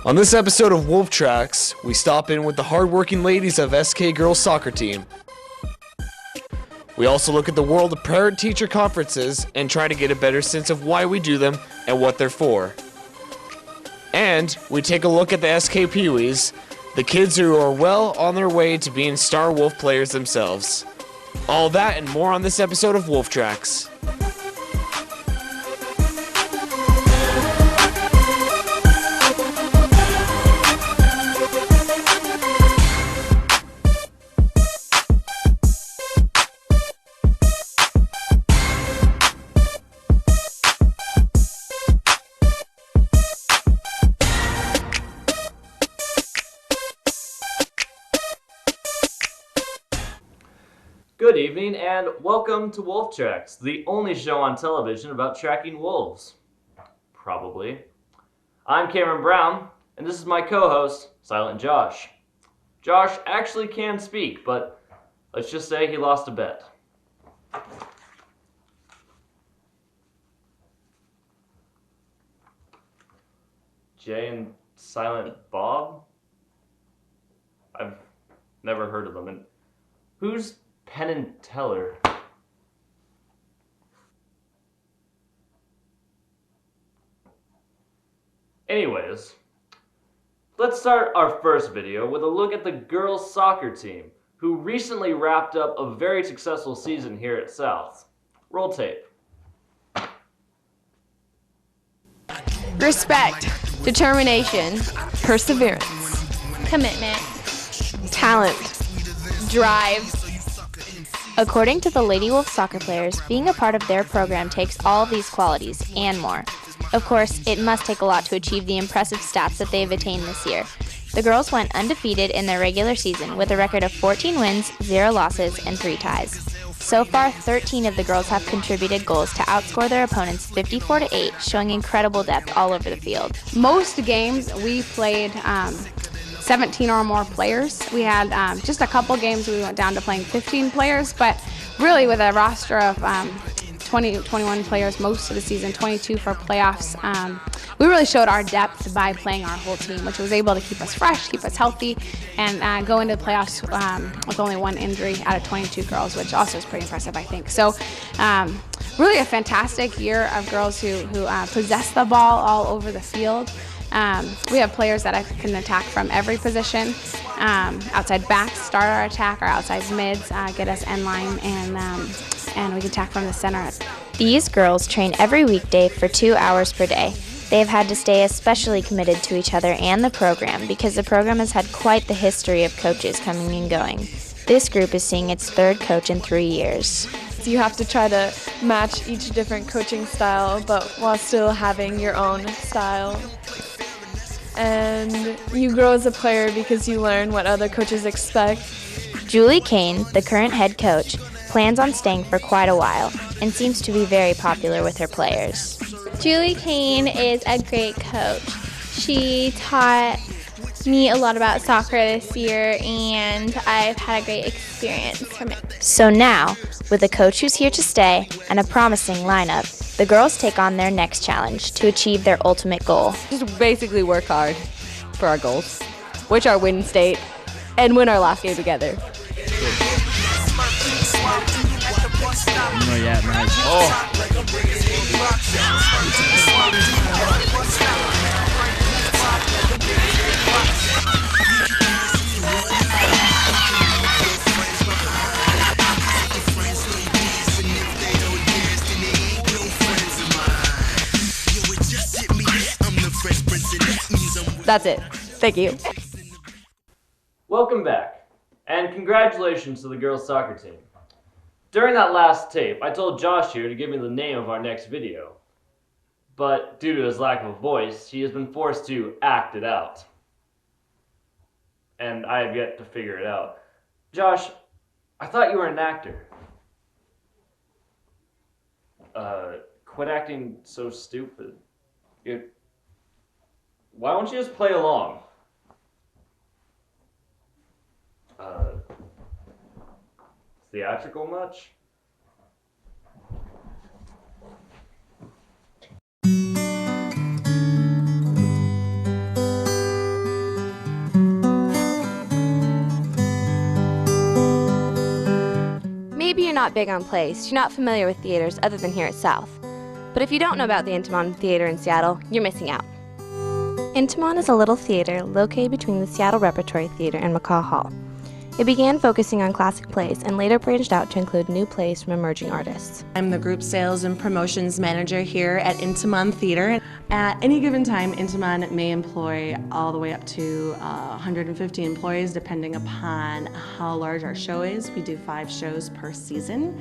On this episode of Wolf Tracks, we stop in with the hardworking ladies of SK girls soccer team. We also look at the world of parent-teacher conferences and try to get a better sense of why we do them and what they're for. And we take a look at the SK Peewees, the kids who are well on their way to being star Wolf players themselves. All that and more on this episode of Wolf Tracks. Good evening and welcome to Wolf Tracks, the only show on television about tracking wolves. Probably. I'm Cameron Brown, and this is my co-host, Silent Josh. Josh actually can speak, but let's just say he lost a bet. Jay and Silent Bob? I've never heard of them. And who's Penn and Teller? Anyways, let's start our first video with a look at the girls' soccer team, who recently wrapped up a very successful season here at South. Roll tape. Respect, determination, perseverance, commitment, talent, drive. According to the Lady Wolf soccer players, being a part of their program takes all of these qualities and more. Of course, it must take a lot to achieve the impressive stats that they've attained this year. The girls went undefeated in their regular season with a record of 14 wins, 0 losses, and 3 ties. So far, 13 of the girls have contributed goals to outscore their opponents 54-8, showing incredible depth all over the field. Most games we played 17 or more players. We had just a couple games we went down to playing 15 players, but really with a roster of 21 players most of the season, 22 for playoffs, we really showed our depth by playing our whole team, which was able to keep us fresh, keep us healthy, and go into the playoffs with only 1 injury out of 22 girls, which also is pretty impressive, I think. So really a fantastic year of girls who possess the ball all over the field. We have players that can attack from every position. Outside backs start our attack, our outside mids get us end line, and we can attack from the center. These girls train every weekday for 2 hours per day. They've had to stay especially committed to each other and the program because the program has had quite the history of coaches coming and going. This group is seeing its 3rd coach in 3 years. You have to try to match each different coaching style, but while still having your own style. And you grow as a player because you learn what other coaches expect. Julie Kane, the current head coach, plans on staying for quite a while and seems to be very popular with her players. Julie Kane is a great coach. She taught me a lot about soccer this year, and I've had a great experience from it. So now, with a coach who's here to stay and a promising lineup, the girls take on their next challenge to achieve their ultimate goal. Just basically work hard for our goals, which are win state and win our last game together. Oh yeah, nice. Oh. That's it. Thank you. Welcome back, and congratulations to the girls' soccer team. During that last tape, I told Josh here to give me the name of our next video. But due to his lack of a voice, he has been forced to act it out. And I have yet to figure it out. Josh, I thought you were an actor. Quit acting so stupid. Why don't you just play along? Theatrical much? not big on plays, you're not familiar with theaters other than here at South. But if you don't know about the Intermon Theatre in Seattle, you're missing out. Intermon is a little theater located between the Seattle Repertory Theater and McCaw Hall. It began focusing on classic plays and later branched out to include new plays from emerging artists. I'm the group sales and promotions manager here at Intermon Theatre. At any given time, Intermon may employ all the way up to 150 employees depending upon how large our show is. We do 5 shows per season.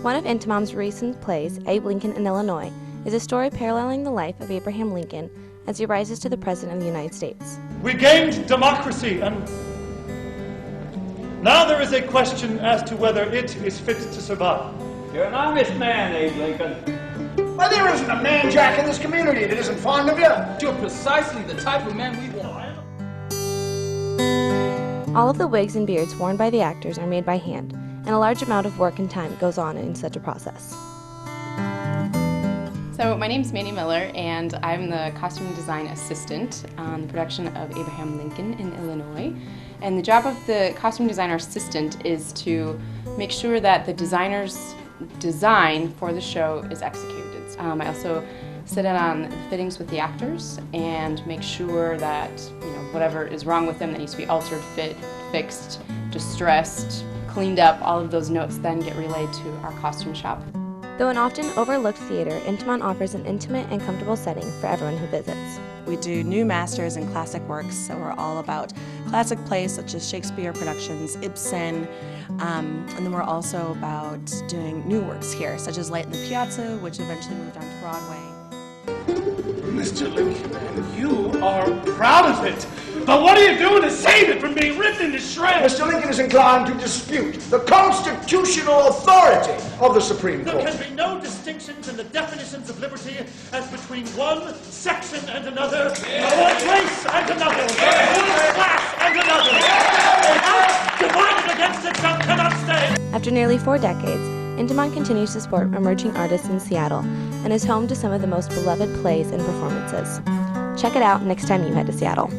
One of Intermon's recent plays, Abe Lincoln in Illinois, is a story paralleling the life of Abraham Lincoln as he rises to the President of the United States. We gained democracy, and now there is a question as to whether it is fit to survive. You're an honest man, Abe Lincoln. Well, there isn't a man, Jack, in this community that isn't fond of you. You're precisely the type of man we want. All of the wigs and beards worn by the actors are made by hand, and a large amount of work and time goes on in such a process. So my name's Manny Miller, and I'm the costume design assistant on the production of Abraham Lincoln in Illinois. And the job of the costume designer assistant is to make sure that the designer's design for the show is executed. I also sit in on fittings with the actors and make sure that whatever is wrong with them that needs to be altered, fixed, distressed, cleaned up, all of those notes then get relayed to our costume shop. Though an often overlooked theater, Intermon offers an intimate and comfortable setting for everyone who visits. We do new masters and classic works, so we're all about classic plays such as Shakespeare productions, Ibsen, and then we're also about doing new works here, such as Light in the Piazza, which eventually moved on to Broadway. Mr. Lincoln, you are proud of it. But what are you doing to save it from being ripped into shreds? Mr. Lincoln is inclined to dispute the constitutional authority of the Supreme Court. There can be no distinctions in the definitions of liberty as between one section and another, one race and another, one class and another. A house divided against itself cannot stay. After nearly 4 decades, Intermon continues to support emerging artists in Seattle and is home to some of the most beloved plays and performances. Check it out next time you head to Seattle.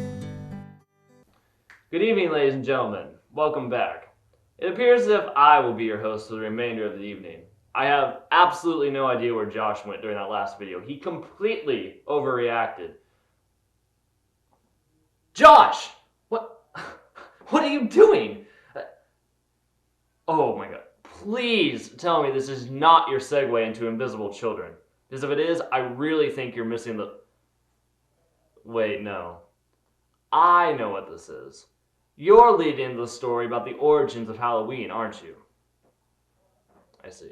Good evening, ladies and gentlemen. Welcome back. It appears as if I will be your host for the remainder of the evening. I have absolutely no idea where Josh went during that last video. He completely overreacted. Josh! What are you doing? Oh my god. Please tell me this is not your segue into Invisible Children. Because if it is, I really think you're missing the... Wait, no. I know what this is. You're leading into the story about the origins of Halloween, aren't you? I see.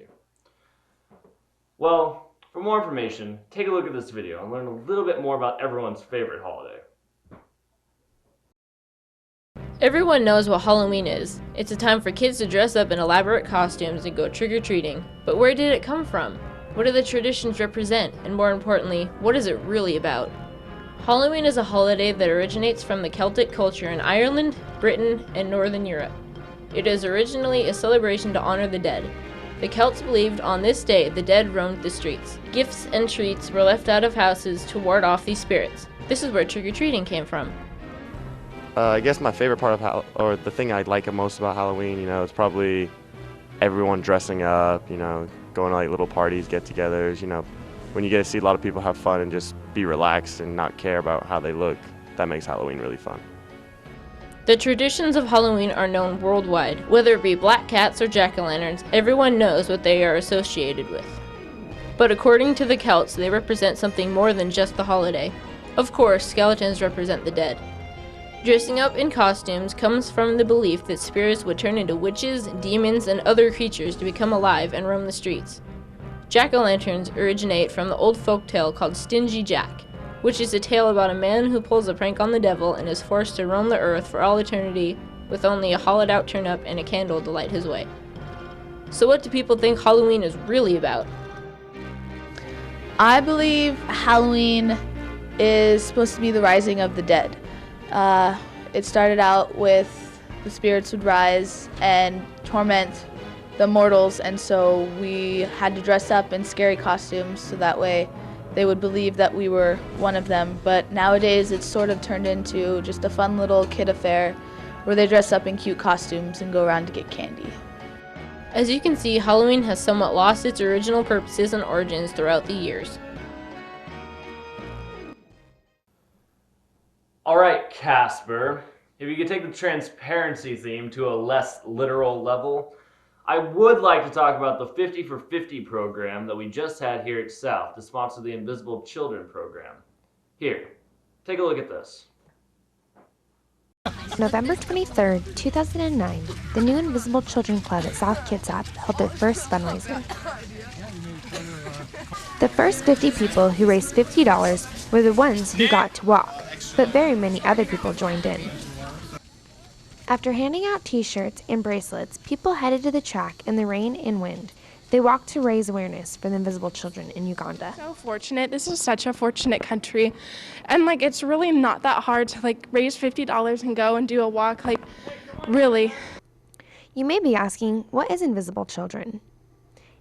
Well, for more information, take a look at this video and learn a little bit more about everyone's favorite holiday. Everyone knows what Halloween is. It's a time for kids to dress up in elaborate costumes and go trick-or-treating. But where did it come from? What do the traditions represent? And more importantly, what is it really about? Halloween is a holiday that originates from the Celtic culture in Ireland, Britain, and Northern Europe. It is originally a celebration to honor the dead. The Celts believed on this day the dead roamed the streets. Gifts and treats were left out of houses to ward off these spirits. This is where trick-or-treating came from. I guess my favorite part of or the thing I like most about Halloween, it's probably everyone dressing up, going to like little parties, get-togethers, when you get to see a lot of people have fun and just be relaxed and not care about how they look, that makes Halloween really fun. The traditions of Halloween are known worldwide. Whether it be black cats or jack-o'-lanterns, everyone knows what they are associated with. But according to the Celts, they represent something more than just the holiday. Of course, skeletons represent the dead. Dressing up in costumes comes from the belief that spirits would turn into witches, demons, and other creatures to become alive and roam the streets. Jack-o'-lanterns originate from the old folktale called Stingy Jack, which is a tale about a man who pulls a prank on the devil and is forced to roam the earth for all eternity with only a hollowed-out turnip and a candle to light his way. So what do people think Halloween is really about? I believe Halloween is supposed to be the rising of the dead. It started out with the spirits would rise and torment the mortals, and so we had to dress up in scary costumes so that way they would believe that we were one of them. But nowadays it's sort of turned into just a fun little kid affair where they dress up in cute costumes and go around to get candy. As you can see, Halloween has somewhat lost its original purposes and origins throughout the years. Alright, Casper, if you could take the transparency theme to a less literal level, I would like to talk about the 50 for 50 program that we just had here at South to sponsor the Invisible Children program. Here, take a look at this. November 23rd, 2009, the new Invisible Children Club at South Kitsap held their first fundraiser. The first 50 people who raised $50 were the ones who got to walk, but very many other people joined in. After handing out t-shirts and bracelets, people headed to the track in the rain and wind. They walked to raise awareness for the invisible children in Uganda. So fortunate. This is such a fortunate country. And it's really not that hard to raise $50 and go and do a walk, really. You may be asking, what is Invisible Children?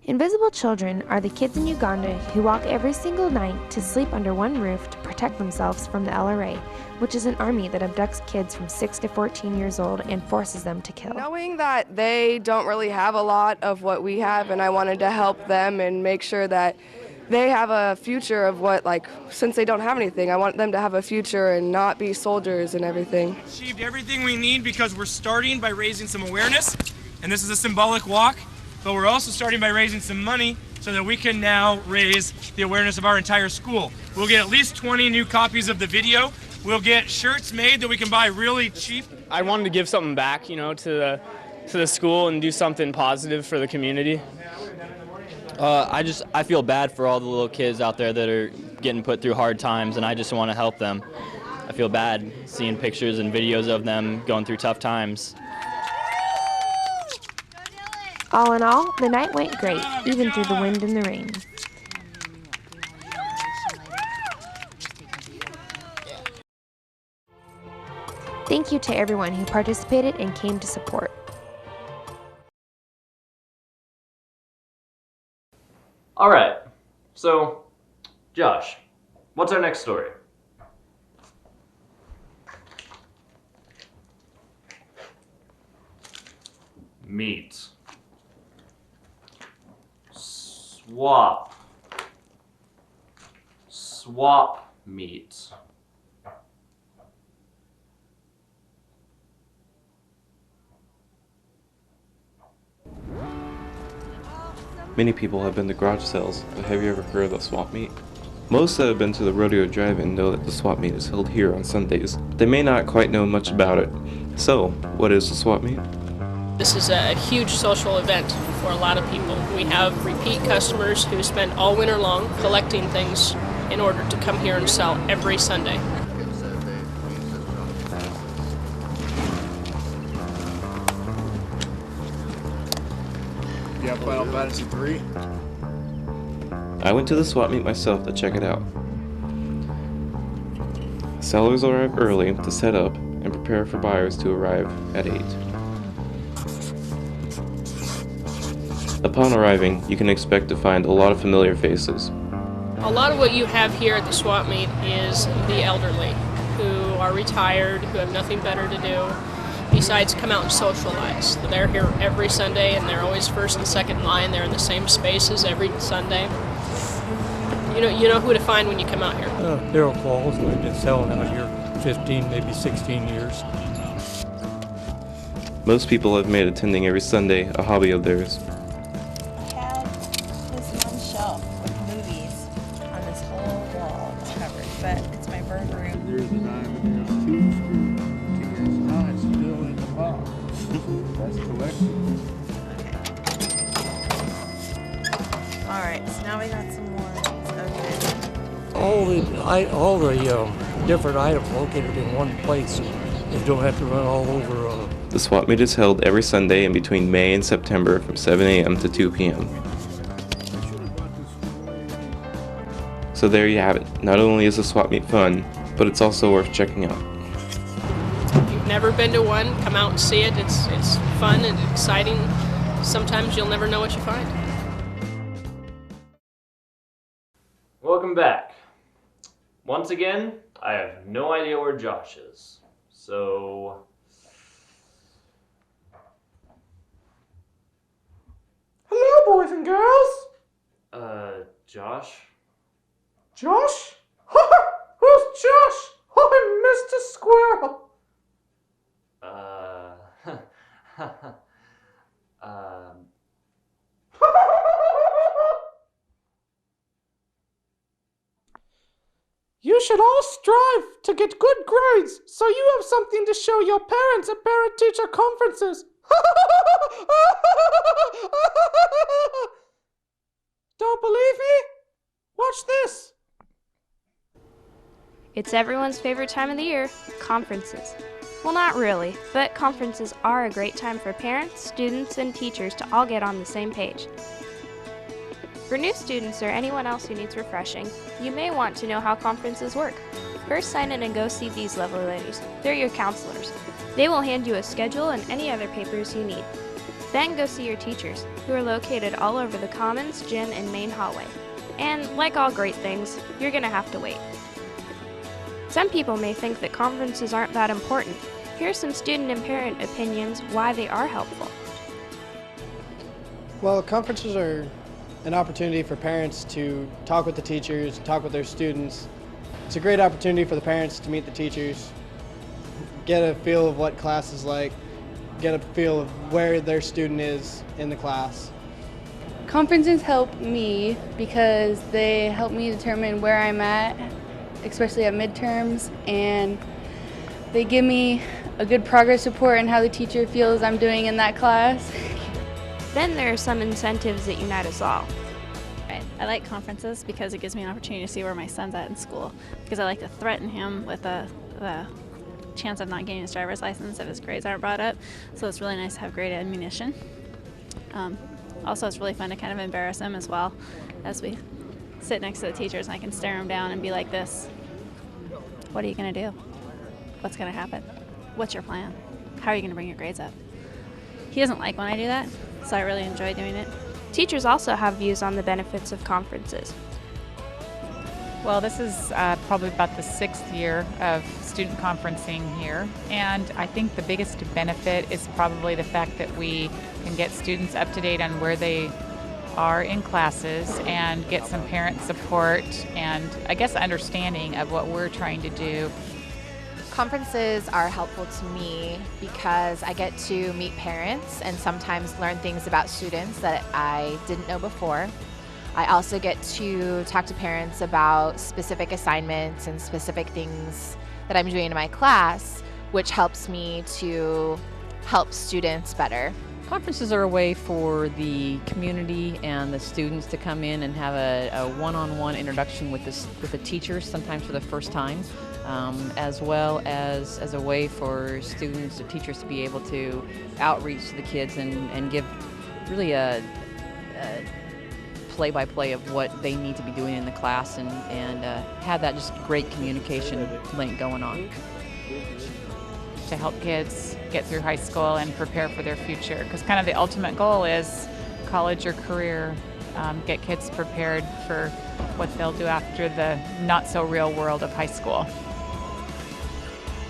Invisible children are the kids in Uganda who walk every single night to sleep under one roof to protect themselves from the LRA, which is an army that abducts kids from 6 to 14 years old and forces them to kill. Knowing that they don't really have a lot of what we have, and I wanted to help them and make sure that they have a future of since they don't have anything, I want them to have a future and not be soldiers and everything. Achieved everything we need because we're starting by raising some awareness, and this is a symbolic walk. But we're also starting by raising some money so that we can now raise the awareness of our entire school. We'll get at least 20 new copies of the video. We'll get shirts made that we can buy really cheap. I wanted to give something back, to the school and do something positive for the community. I feel bad for all the little kids out there that are getting put through hard times, and I just want to help them. I feel bad seeing pictures and videos of them going through tough times. All in all, the night went great, even through the wind and the rain. Thank you to everyone who participated and came to support. Alright, so, Josh, what's our next story? Meat. Swap meat. Many people have been to garage sales, but have you ever heard of swap meet? Most that have been to the rodeo drive-in know that the swap meet is held here on Sundays, but they may not quite know much about it. So, what is the swap meet? This is a huge social event for a lot of people. We have repeat customers who spend all winter long collecting things in order to come here and sell every Sunday. You have Final Fantasy 3? I went to the swap meet myself to check it out. Sellers arrive early to set up and prepare for buyers to arrive at 8. Upon arriving, you can expect to find a lot of familiar faces. A lot of what you have here at the swap meet is the elderly who are retired, who have nothing better to do besides come out and socialize. They're here every Sunday and they're always first and second in line. They're in the same spaces every Sunday. You know who to find when you come out here. Daryl Qualls, we've been selling out here 15, maybe 16 years. Most people have made attending every Sunday a hobby of theirs. But it's my burger room. Here's the diamond, here's 2 screws. Now it's still in the box. That's collection. Alright, so now we got some more. Okay. All the different items located in one place. You don't have to run all over. The swap meet is held every Sunday in between May and September from 7 a.m. to 2 p.m. So there you have it. Not only is the swap meet fun, but it's also worth checking out. If you've never been to one, come out and see it. It's fun and exciting. Sometimes you'll never know what you find. Welcome back. Once again, I have no idea where Josh is. So... boys and girls. Josh? Josh? Who's Josh? I'm Mr. Squirrel. You should all strive to get good grades so you have something to show your parents at parent-teacher conferences. Don't believe me? Watch this. It's everyone's favorite time of the year, conferences. Well, not really, but conferences are a great time for parents, students, and teachers to all get on the same page. For new students or anyone else who needs refreshing, you may want to know how conferences work. First, sign in and go see these lovely ladies. They're your counselors. They will hand you a schedule and any other papers you need. Then go see your teachers, who are located all over the commons, gym, and main hallway. And like all great things, you're gonna have to wait. Some people may think that conferences aren't that important. Here are some student and parent opinions why they are helpful. Well, conferences are an opportunity for parents to talk with the teachers, talk with their students. It's a great opportunity for the parents to meet the teachers, get a feel of what class is like, get a feel of where their student is in the class. Conferences help me because they help me determine where I'm at, especially at midterms, and they give me a good progress report on how the teacher feels I'm doing in that class. Then there are some incentives that unite us all. I like conferences because it gives me an opportunity to see where my son's at in school, because I like to threaten him with the chance of not getting his driver's license if his grades aren't brought up. So it's really nice to have great ammunition. Also, it's really fun to kind of embarrass him as well as we sit next to the teachers, and I can stare him down and be like this. What are you going to do? What's going to happen? What's your plan? How are you going to bring your grades up? He doesn't like when I do that, so I really enjoy doing it. Teachers also have views on the benefits of conferences. Well, this is probably about the 6th year of student conferencing here, and I think the biggest benefit is probably the fact that we can get students up to date on where they are in classes and get some parent support and, I guess, understanding of what we're trying to do. Conferences are helpful to me because I get to meet parents and sometimes learn things about students that I didn't know before. I also get to talk to parents about specific assignments and specific things that I'm doing in my class, which helps me to help students better. Conferences are a way for the community and the students to come in and have a one-on-one introduction with the teachers, sometimes for the first time, as well as a way for students or teachers to be able to outreach to the kids and give really a play-by-play of what they need to be doing in the class and have that just great communication link going on. To help kids get through high school and prepare for their future, because kind of the ultimate goal is college or career, get kids prepared for what they'll do after the not-so-real world of high school.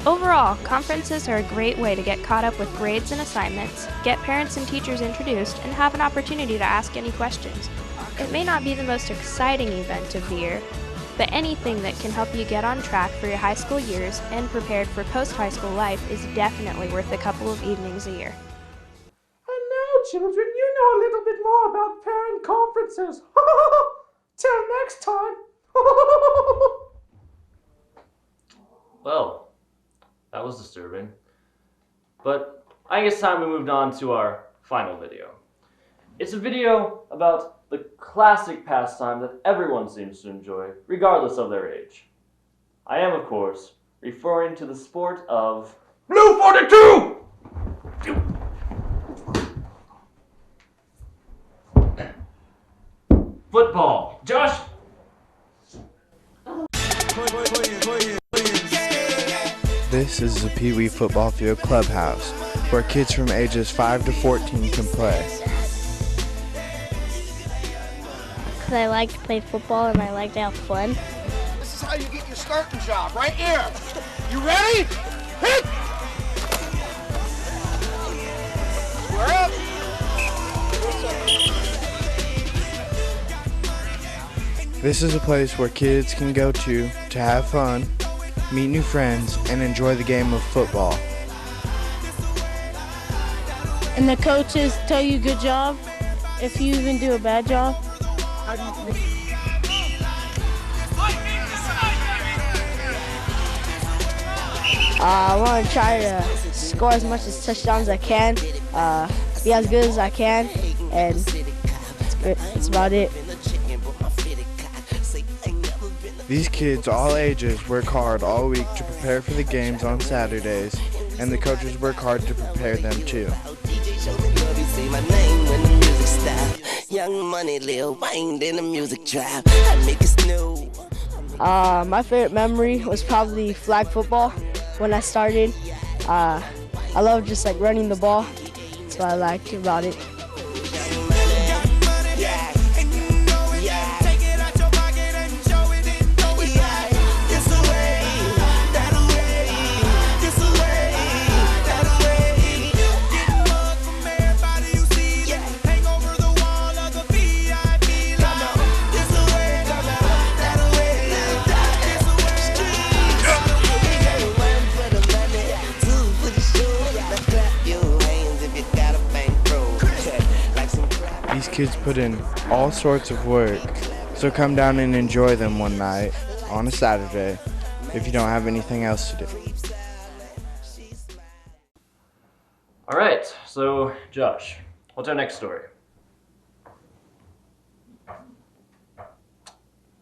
Overall, conferences are a great way to get caught up with grades and assignments, get parents and teachers introduced, and have an opportunity to ask any questions. It may not be the most exciting event of the year, but anything that can help you get on track for your high school years and prepared for post-high school life is definitely worth a couple of evenings a year. And now, children, you know a little bit more about parent conferences. Till next time. Well, that was disturbing. But I guess it's time we moved on to our final video. It's a video about the classic pastime that everyone seems to enjoy, regardless of their age. I am, of course, referring to the sport of Blue 42! Football. Josh? This is the Peewee Football Field Clubhouse, where kids from ages 5 to 14 can play. Because I like to play football and I like to have fun. This is how you get your starting job, right here. You ready? Hit! Square up. This is a place where kids can go to have fun, meet new friends, and enjoy the game of football. And the coaches tell you good job if you even do a bad job. How do you think? I want to try to score as much as touchdowns as I can, be as good as I can, and that's about it. These kids, all ages, work hard all week to prepare for the games on Saturdays, and the coaches work hard to prepare them too. My favorite memory was probably flag football when I started. I love just like running the ball. That's what I liked about it. These kids put in all sorts of work, so come down and enjoy them one night on a Saturday if you don't have anything else to do. All right, so Josh, what's our next story?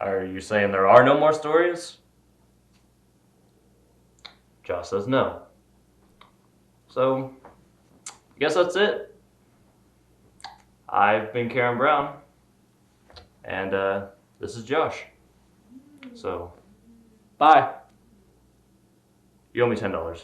Are you saying there are no more stories? Josh says no. So, I guess that's it. I've been Karen Brown, and this is Josh. So, bye. You owe me $10.